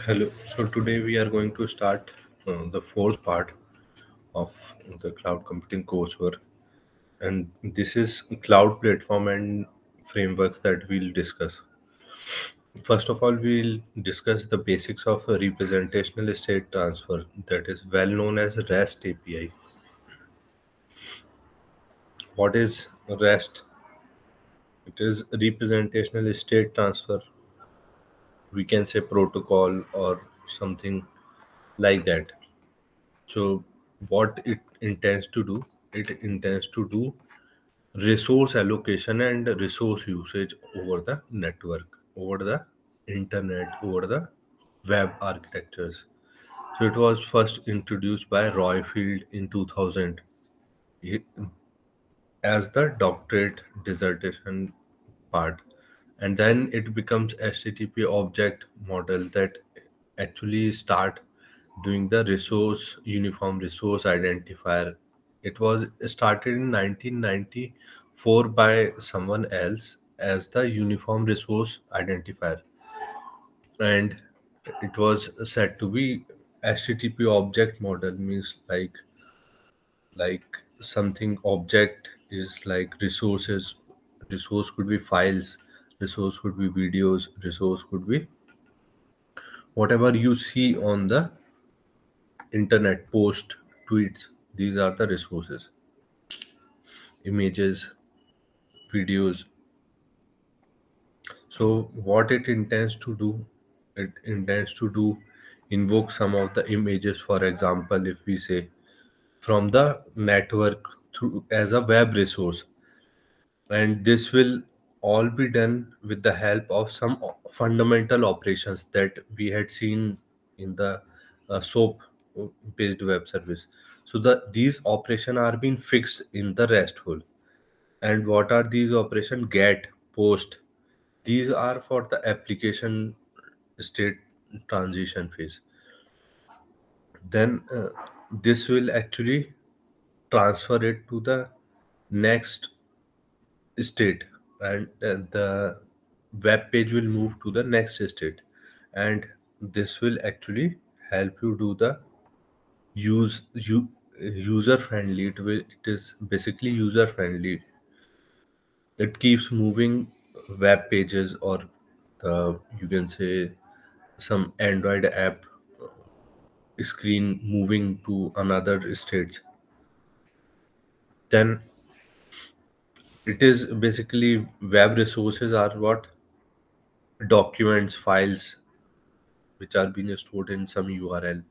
Hello. So today we are going to start the fourth part of the cloud computing coursework, and this is cloud platform and frameworks that we'll discuss. First of all, we'll discuss the basics of a representational state transfer that is well known as REST API. What is REST? It is representational state transfer. We can say protocol or something like that. So, what it intends to do? It intends to do resource allocation and resource usage over the network, over the internet, over the web architectures. So, it was first introduced by Roy Field in 2000 as the doctorate dissertation part, and then it becomes HTTP object model that actually start doing the resource uniform resource identifier. It was started in 1994 by someone else as the uniform resource identifier, and it was said to be HTTP object model means like something object is like resources. Resource could be files, resource could be videos, resource could be whatever you see on the internet, post, tweets. These are the resources, images, videos. So what it intends to do, it intends to do invoke some of the images. For example, if we say from the network through as a web resource, and this will all be done with the help of some fundamental operations that we had seen in the SOAP based web service. So these operations are being fixed in the RESTful. And what are these operations? Get, post. These are for the application state transition phase. Then this will actually transfer it to the next state, and the web page will move to the next state, and this will actually help you do the user friendly. It is basically user friendly. It keeps moving web pages, or you can say some Android app screen moving to another state. Then it is basically web resources are what? Documents, files which are being stored in some URL.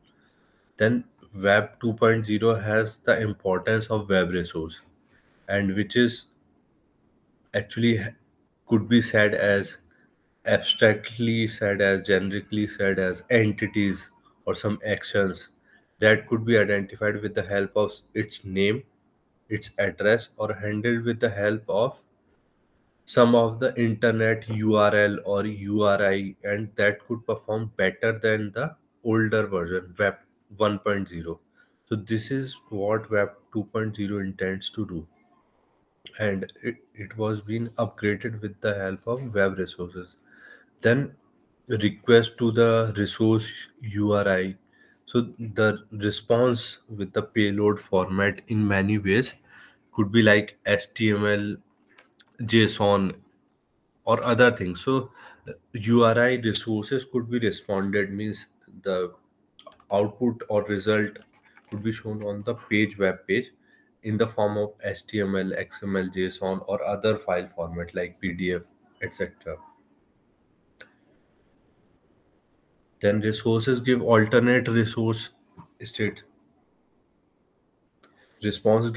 Then Web 2.0 has the importance of web resource, and which is actually could be said as abstractly said as generically said as entities or some actions that could be identified with the help of its name, its address, or handled with the help of some of the internet URL or URI, and that could perform better than the older version, Web 1.0. So, this is what Web 2.0 intends to do, and it was being upgraded with the help of web resources. Then, request to the resource URI. So, the response with the payload format in many ways could be like HTML, JSON, or other things. So URI resources could be responded means the output or result could be shown on the web page in the form of HTML, XML, JSON, or other file format like PDF, etc. Then resources give alternate resource state. Response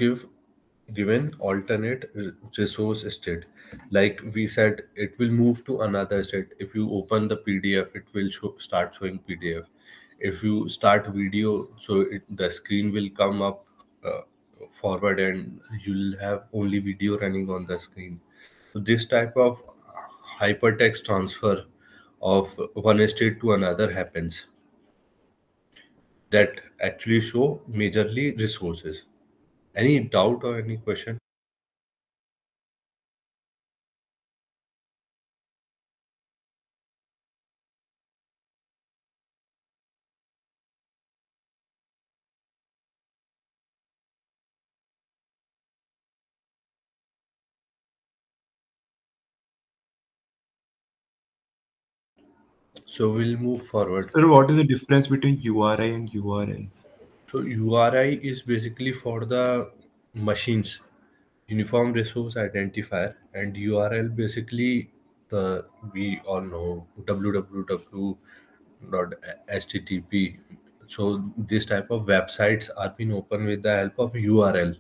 given alternate resource state, like we said, it will move to another state. If you open the PDF, it will start showing PDF. If you start video, so the screen will come up forward, and you'll have only video running on the screen. So this type of hypertext transfer of one state to another happens, that actually show majorly resources. Any doubt or any question? So we'll move forward. So what is the difference between URI and URL? So URI is basically for the machines, uniform resource identifier, and URL basically the we all know www dot http. So this type of websites are being opened with the help of URL.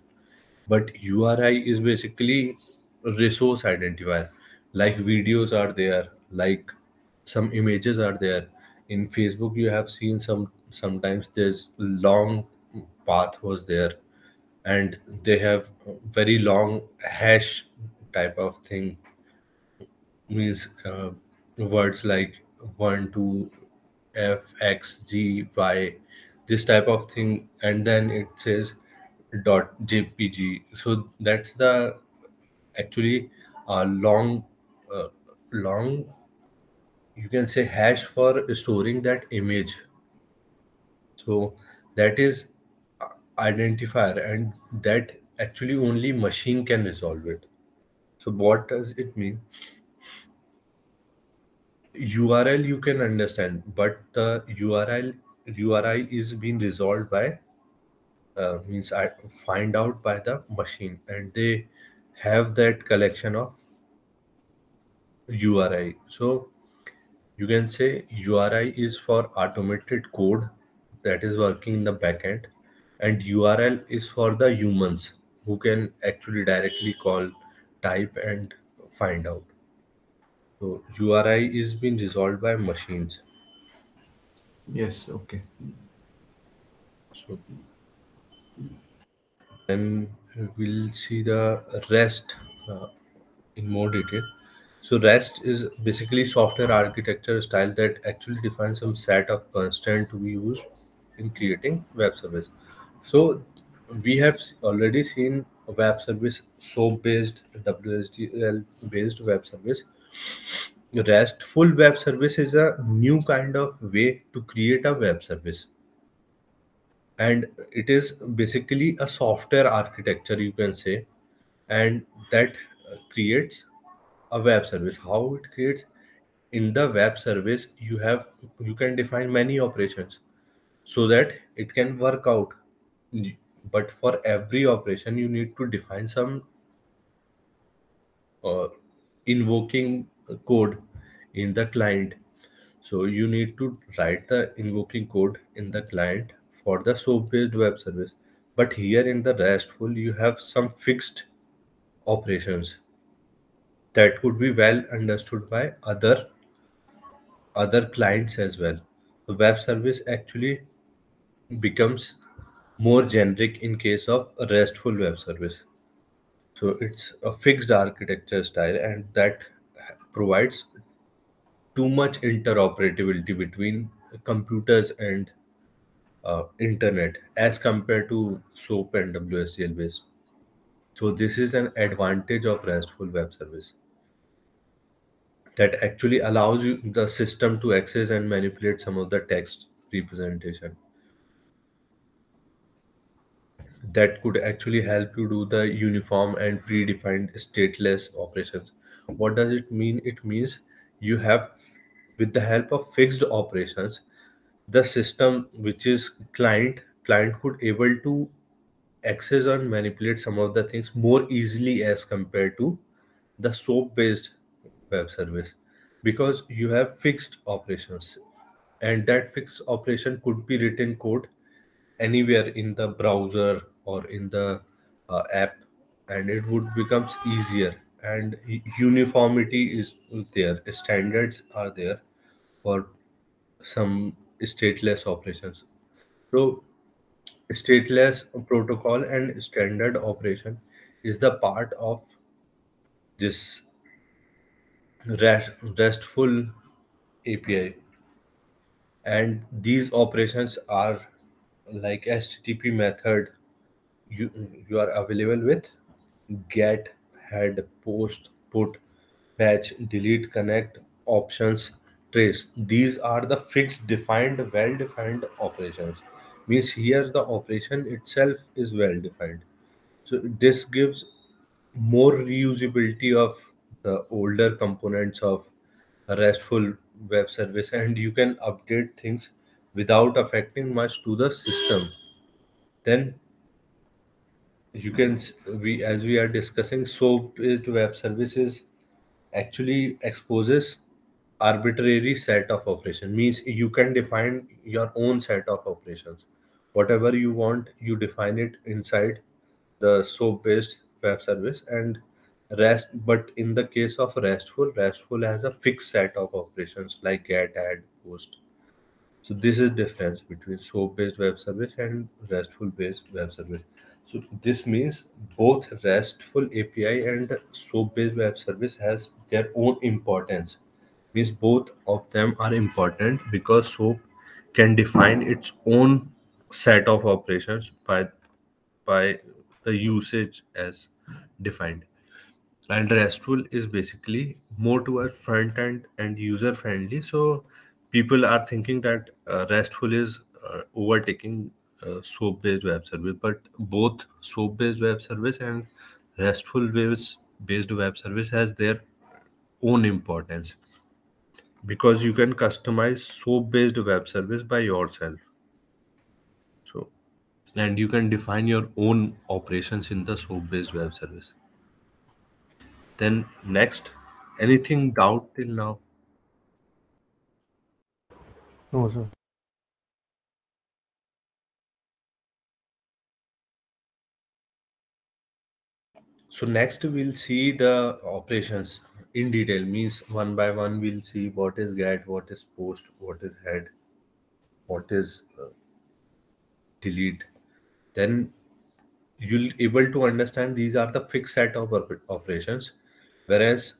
But URI is basically resource identifier. Like videos are there, like some images are there. In Facebook, you have seen sometimes there's long path was there, and they have very long hash type of thing, means words like 1 2 f x g y, this type of thing, and then it says dot jpg. So that's the actually long uh, long, you can say, hash for storing that image. So that is identifier, and that actually only machine can resolve it. So what does it mean? URL you can understand, but the URI is being resolved by means I find out by the machine, and they have that collection of URI. So you can say URI is for automated code that is working in the backend, and URL is for the humans who can actually directly call, type, and find out. So URI is being resolved by machines. Yes, okay. So then we'll see the REST in more detail. So REST is basically software architecture style that actually defines some set of constraints we use in creating web service. So we have already seen a web service, SOAP based, WSDL based web service. RESTful web service is a new kind of way to create a web service, and it is basically a software architecture, you can say, and that creates a web service. How it creates? In the web service, you can define many operations so that it can work out. But for every operation you need to define some uh, invoking code in the client. So you need to write the invoking code in the client for the soap based web service. But here in the RESTful you have some fixed operations that could be well understood by other clients as well. The web service actually becomes more generic in case of a RESTful web service. So it's a fixed architecture style, and that provides too much interoperability between computers and internet as compared to SOAP and WSDL based. So this is an advantage of RESTful web service that actually allows you the system to access and manipulate some of the text representation that could actually help you do the uniform and predefined stateless operations. What does it mean? It means you have, with the help of fixed operations, the system which is client could able to access and manipulate some of the things more easily as compared to the soap based web service, because you have fixed operations, and that fixed operation could be written code anywhere in the browser or in the app, and it would becomes easier, and uniformity is there, standards are there for some stateless operations. So stateless protocol and standard operation is the part of this RESTful API, and these operations are like HTTP method. You are available with get, head, post, put, patch, delete, connect, options, trace. These are the fixed, defined, well defined operations. Means here the operation itself is well defined. So this gives more reusability of the older components of RESTful web service, and you can update things without affecting much to the system. Then you can we as we are discussing, soap based web services actually exposes arbitrary set of operation, means you can define your own set of operations. Whatever you want, you define it inside the soap based web service. And rest, but in the case of restful has a fixed set of operations like get, add, post. So this is difference between SOAP based web service and RESTful based web service. So this means both RESTful API and SOAP based web service has their own importance. Means both of them are important because SOAP can define its own set of operations by the usage as defined. And RESTful is basically more towards front end and user friendly. So people are thinking that RESTful is overtaking SOAP based web service, but both SOAP based web service and RESTful based web service has their own importance, because you can customize SOAP based web service by yourself. So, and you can define your own operations in the SOAP based web service. Then next, anything doubt till now? No, sir. So next we'll see the operations in detail, means one by one we'll see what is get, what is post, what is head, what is delete. Then you'll able to understand these are the fixed set of operations, whereas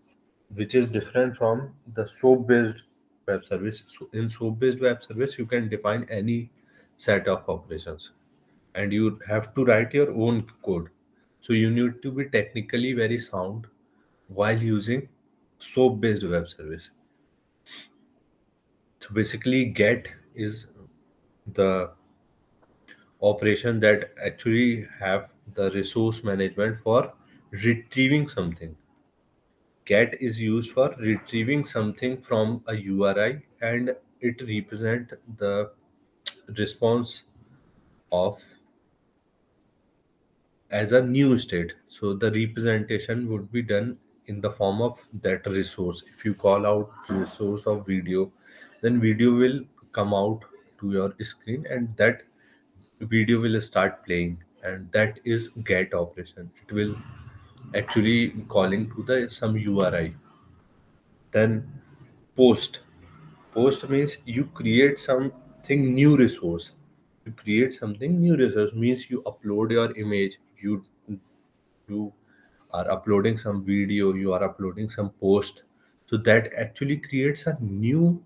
which is different from the soap based web service. So in soap based web service you can define any set of operations and you have to write your own code. So you need to be technically very sound while using soap based web service. So basically get is the operation that actually have the resource management for retrieving something. Get is used for retrieving something from a URI, and it represent the response of as a new state. So the representation would be done in the form of that resource. If you call out resource of video, then video will come out to your screen and that video will start playing, and that is get operation. It will actually calling to the some URI. Then post. Post means you create something new resource. You create something new resource means you upload your image. You are uploading some video, you are uploading some post. So that actually creates a new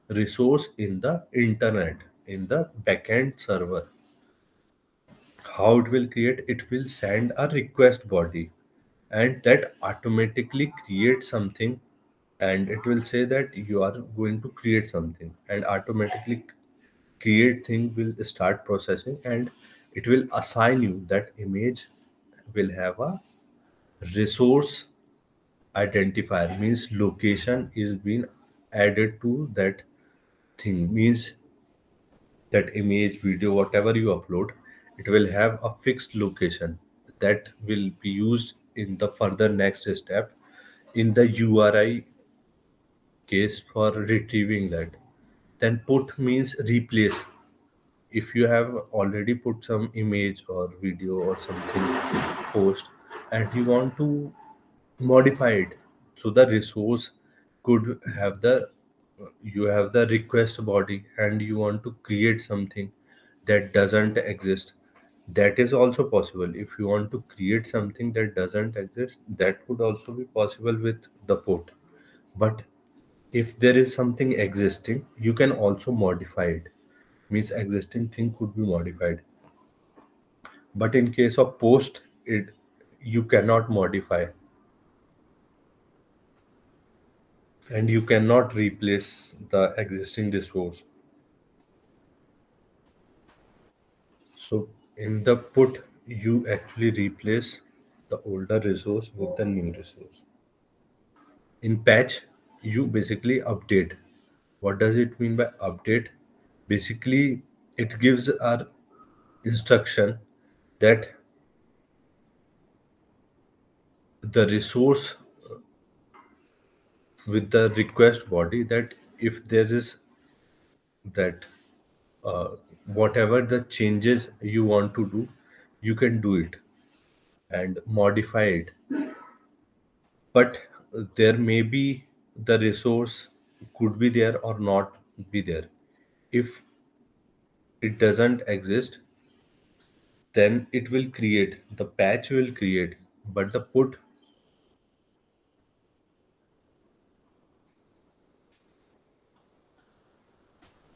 resource in the internet, in the backend server. How it will create? It will send a request body, and that automatically creates something, and it will say that you are going to create something, and automatically create thing will start processing, and it will assign you that image will have a resource identifier, means location is being added to that thing, means that image, video, whatever you upload, it will have a fixed location that will be used in the further next step in the URI case for retrieving that. Then put means replace. If you have already put some image or video or something post and you want to modify it, so the resource could have the you have the request body and you want to create something that doesn't exist, that is also possible. If you want to create something that doesn't exist, that could also be possible with the put. But if there is something existing, you can also modify it, means existing thing could be modified. But in case of post, it you cannot modify and you cannot replace the existing resource. So in the put, you actually replace the older resource with the new resource. In patch, you basically update. What does it mean by update? Basically, it gives our instruction that the resource with the request body, that if there is that uh, whatever the changes you want to do, you can do it and modify it. But there may be the resource could be there or not be there. If it doesn't exist, then it will create, the patch will create, but the put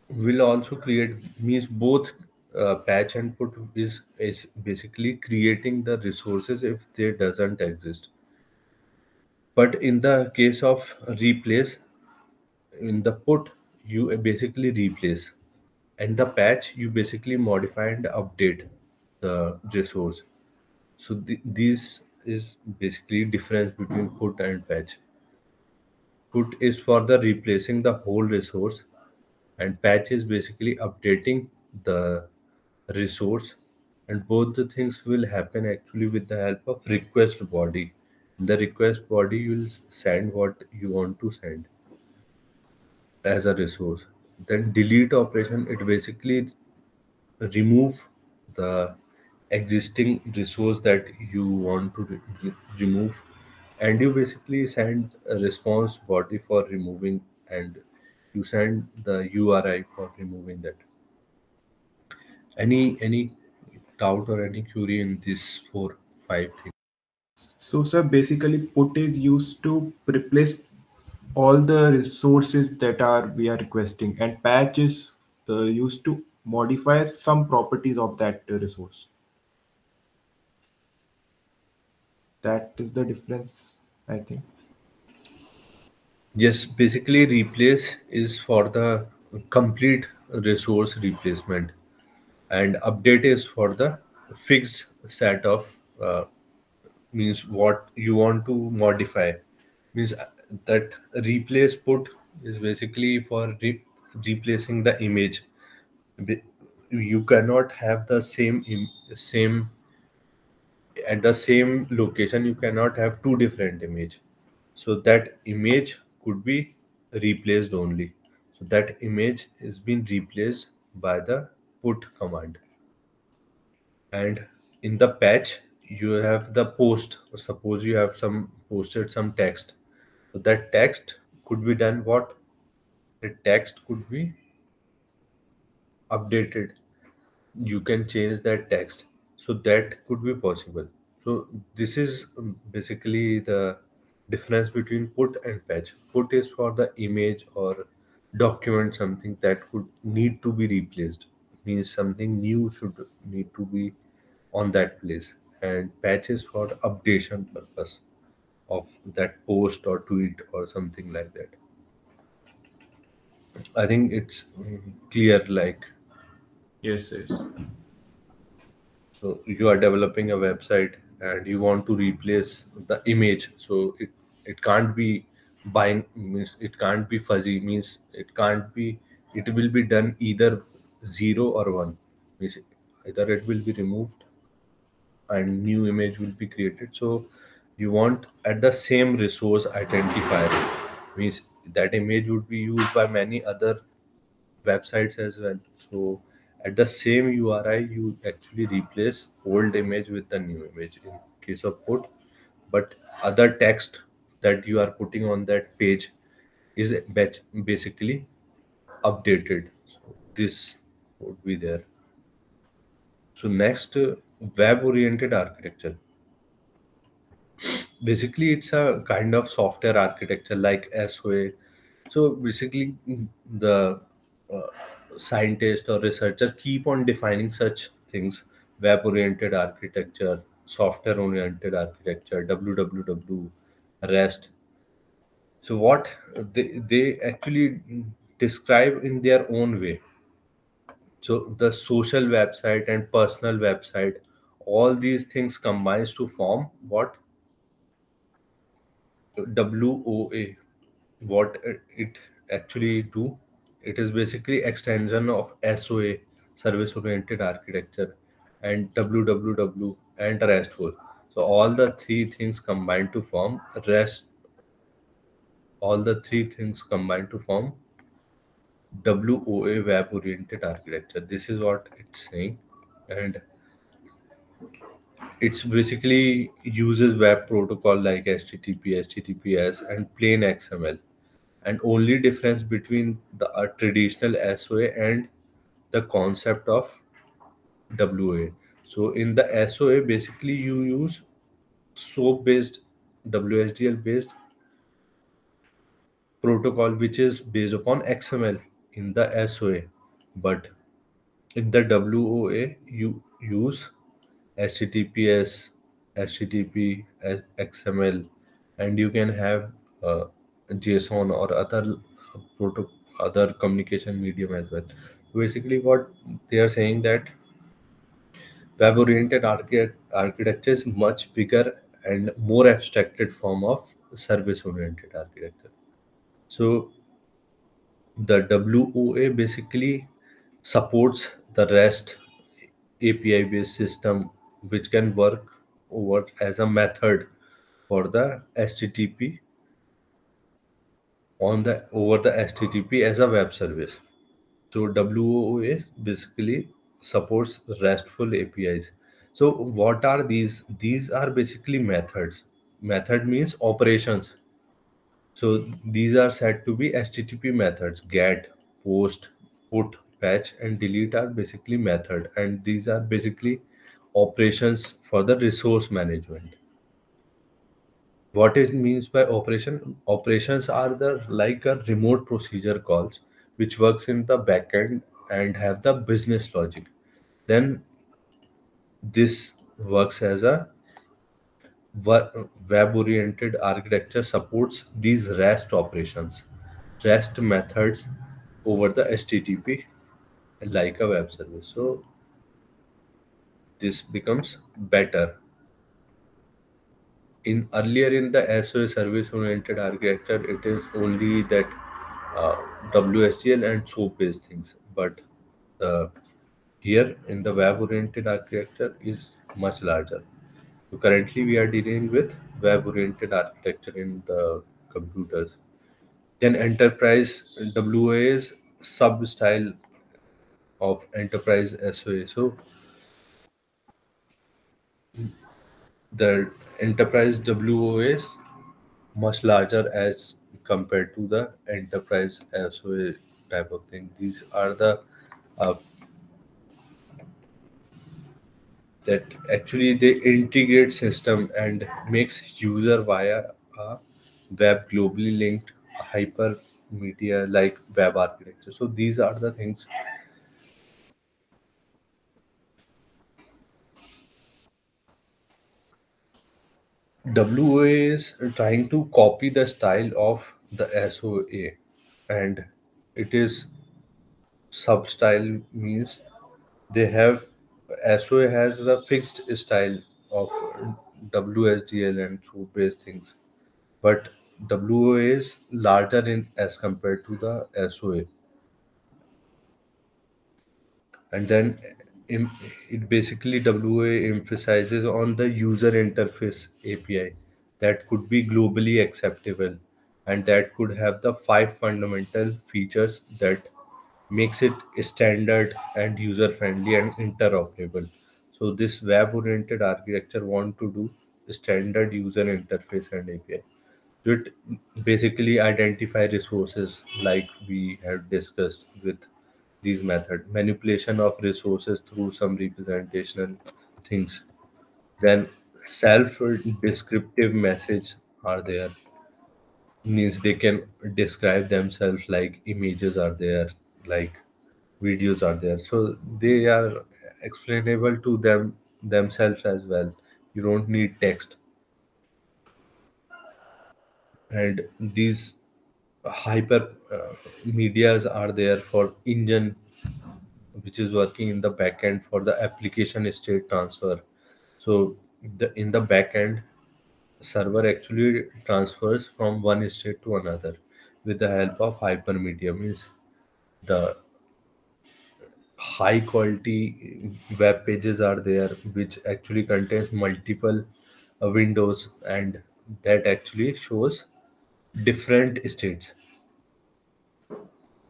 will also create, means both patch and put is basically creating the resources if they doesn't exist. But in the case of replace, in the put you basically replace, and the patch you basically modify and update the resource. So this is basically difference between put and patch. Put is for the replacing the whole resource, and patch is basically updating the resource. And both the things will happen actually with the help of request body. In the request body you will send what you want to send as a resource. Then delete operation, it basically remove the existing resource that you want to remove, and you basically send a response body for removing, and you send the URI for removing that. Any doubt or any query in these 4 5 things? So, sir, basically, put is used to replace all the resources that are we are requesting, and patch is used to modify some properties of that resource. That is the difference, I think. Yes, basically replace is for the complete resource replacement, and update is for the fixed set of means what you want to modify, means that replace put is basically for replacing the image. Be- you cannot have the same at the same location, you cannot have two different image, so that image could be replaced only. So that image is being replaced by the put command. And in the patch you have the post. Suppose you have some posted some text, so that text could be done what, the text could be updated, you can change that text, so that could be possible. So this is basically the difference between put and patch. Put is for the image or document, something that could need to be replaced, means something new should need to be on that place. And patch is for updation purpose of that post or tweet or something like that. I think it's clear, like, Yes, yes. so you are developing a website and you want to replace the image, so it can't be bind, means it can't be fuzzy, means it can't be, it will be done either 0 or 1, means either it will be removed and new image will be created. So you want at the same resource identifier, means that image would be used by many other websites as well. So at the same URI, you actually replace old image with the new image in case of put, but other text that you are putting on that page is basically updated. So this would be there. So next, web-oriented architecture. Basically, it's a kind of software architecture like SOA. So basically, the uh, scientist or researcher keep on defining such things: web-oriented architecture, software-oriented architecture, WWW, REST. So what they actually describe in their own way. So the social website and personal website, all these things combines to form what, WOA. What it actually do? It is basically extension of SOA, service oriented architecture, and WWW and RESTful. So REST. All the three things combined to form WOA, web oriented architecture. This is what it's saying, and it's basically uses web protocol like HTTP, HTTPS, and plain XML. And only difference between the traditional SOA and the concept of WA. So in the SOA, basically you use SOAP based, WSDL based protocol, which is based upon XML in the SOA. But in the WOA, you use HTTPS, HTTP, XML, and you can have JSON or other communication medium as well. Basically, what they are saying that web-oriented architecture is much bigger and more abstracted form of service-oriented architecture. So the WOA basically supports the REST API-based system, which can work over as a method for the HTTP on the over the HTTP as a web service. So WOA basically supports RESTful APIs. So what are these? These are basically methods. Method means operations. So these are said to be HTTP methods. Get, post, put, fetch, and delete are basically method, and these are basically operations for the resource management. What it means by operation? Operations are the like a remote procedure calls which works in the backend and have the business logic. Then this works as a web-oriented architecture supports these REST operations, REST methods over the HTTP like a web service. So this becomes better. In earlier in the SOA service oriented architecture, it is only that uh, WSDL and SOAP based things, but the here in the web oriented architecture is much larger. So currently we are dealing with web oriented architecture in the computers. Then enterprise WA is sub style of enterprise SOA. So the enterprise WOA is much larger as compared to the enterprise SOA type of thing. These are the uh, that actually they integrate system and makes user via a web globally linked hypermedia like web architecture. So these are the things. WA is trying to copy the style of the SOA, and it is sub style means they have SOA has the fixed style of WSDL and so based things, but WOA is larger in as compared to the SOA, and then im- it basically WOA emphasizes on the user interface API that could be globally acceptable and that could have the five fundamental features that makes it standard and user friendly and interoperable. So this web oriented architecture want to do standard user interface and API. So it basically identify resources like we have discussed with these method manipulation of resources through some representational things. Then self descriptive message are there, means they can describe themselves like images are there, like videos are there, so they are explainable to themselves as well. You don't need text. And these hyper medias are there for engine which is working in the backend for the application state transfer. So in the backend server actually transfers from one state to another with the help of hypermedia, means The high quality web pages are there which actually contains multiple windows, and that actually shows different states.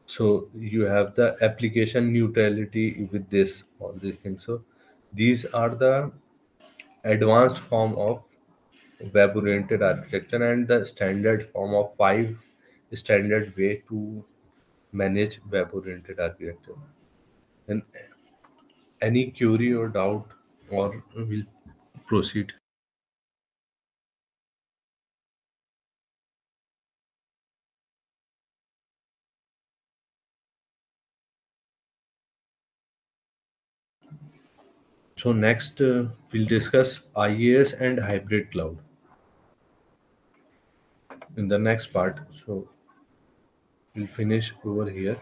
So you have the application neutrality with this all these things. So these are the advanced form of web oriented architecture and the standard form of five standard way to manage web oriented architecture. And any query or doubt, or we'll proceed. So next we'll discuss IaaS and hybrid cloud in the next part. So we'll finish over here.